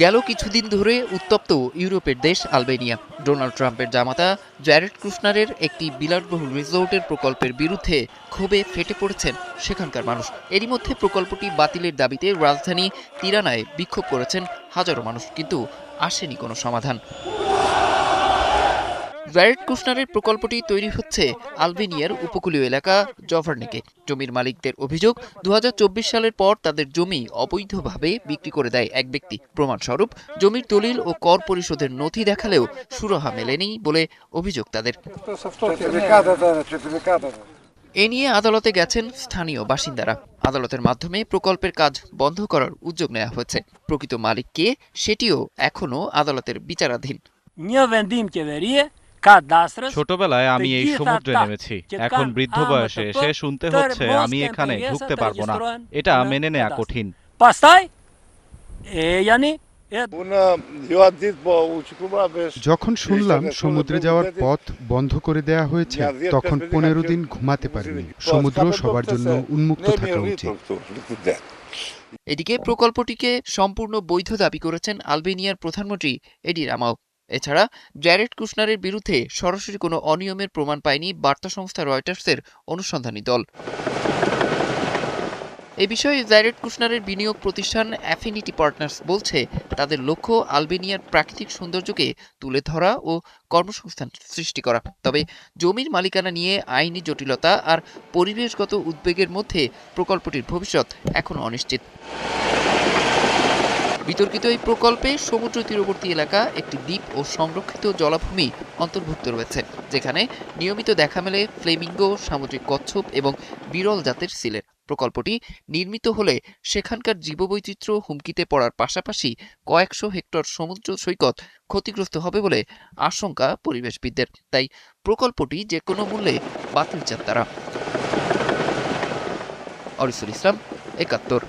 গেল কিছুদিন ধরে উত্তপ্ত ইউরোপের দেশ আলবেনিয়া। ডোনাল্ড ট্রাম্পের জামাতা জ্যারেড কুশনারের একটি বিলাসবহুল রিসোর্টের প্রকল্পের বিরুদ্ধে ক্ষোভে ফেটে পড়েছেন সেখানকার মানুষ। এরই মধ্যে প্রকল্পটি বাতিলের দাবিতে রাজধানী তিরানায় বিক্ষোভ করেছেন হাজারো মানুষ, কিন্তু আসেনি কোনো সমাধান। জ্যারেড কুশনারের প্রকল্পটি তৈরি হচ্ছে আলবেনিয়ার উপকূলীয় এলাকা জভারনিকে। জমির মালিকদের অভিযোগ, ২০২৪ সালের পর তাদের জমি অবৈধভাবে বিক্রি করে দেয় এক ব্যক্তি। প্রমাণস্বরূপ জমির দলিল ও কর পরিশোধের নথি দেখালেও সুরাহা মেলেনি বলে অভিযোগ তাদের। এ নিয়ে আদালতে গেছেন স্থানীয় বাসিন্দারা। আদালতের মাধ্যমে প্রকল্পের কাজ বন্ধ করার উদ্যোগ নেওয়া হয়েছে। প্রকৃত মালিক কে সেটিও এখনো আদালতের বিচারাধীন। ছোটবেলায় আমি এই সমুদ্রে নেমেছি, এখন বৃদ্ধ বয়সে এসে শুনতে হচ্ছে আমি এখানে ঢুকতে পারবো না। এটা মেনে নেওয়া কঠিন। যখন শুনলাম সমুদ্রে যাওয়ার পথ বন্ধ করে দেয়া হয়েছে, তখন 15 দিন ঘুমাতে পারিনি। সমুদ্র সবার জন্য উন্মুক্ত থাকা উচিত। এদিকে প্রকল্পটিকে সম্পূর্ণ বৈধ দাবি করেছেন আলবেনিয়ার প্রধানমন্ত্রী এডি রামাও। এছাড়া জ্যারেড কুশনারের বিরুদ্ধে সরাসরি কোনো অনিয়মের প্রমাণ পায়নি বার্তা সংস্থা রয়টার্সের অনুসন্ধানী দল। এ বিষয়ে জ্যারেড কুশনারের বিনিয়োগ প্রতিষ্ঠান অ্যাফিনিটি পার্টনার্স বলছে, তাদের লক্ষ্য আলবেনিয়ার প্রাকৃতিক সৌন্দর্যকে তুলে ধরা ও কর্মসংস্থান সৃষ্টি করা। তবে জমির মালিকানা নিয়ে আইনি জটিলতা আর পরিবেশগত উদ্বেগের মধ্যে প্রকল্পটির ভবিষ্যৎ এখনো অনিশ্চিত। বিতর্কিত এই প্রকল্পে সমুদ্র তীরবর্তী এলাকা, একটি দ্বীপ ও সংরক্ষিত জলাভূমি অন্তর্ভুক্ত রয়েছে, যেখানে নিয়মিত দেখা মেলে ফ্লেমিঙ্গো, সামুদ্রিক কচ্ছপ এবং বিরল জাতের সিলের। প্রকল্পটি নির্মিত হলে সেখানকার জীববৈচিত্র্য হুমকিতে পড়ার পাশাপাশি কয়েকশো হেক্টর সমুদ্র সৈকত ক্ষতিগ্রস্ত হবে বলে আশঙ্কা পরিবেশবিদদের। তাই প্রকল্পটি যে কোনো মূল্যে বাতিল চান তারা। অরিসুল ইসলাম, ৭১।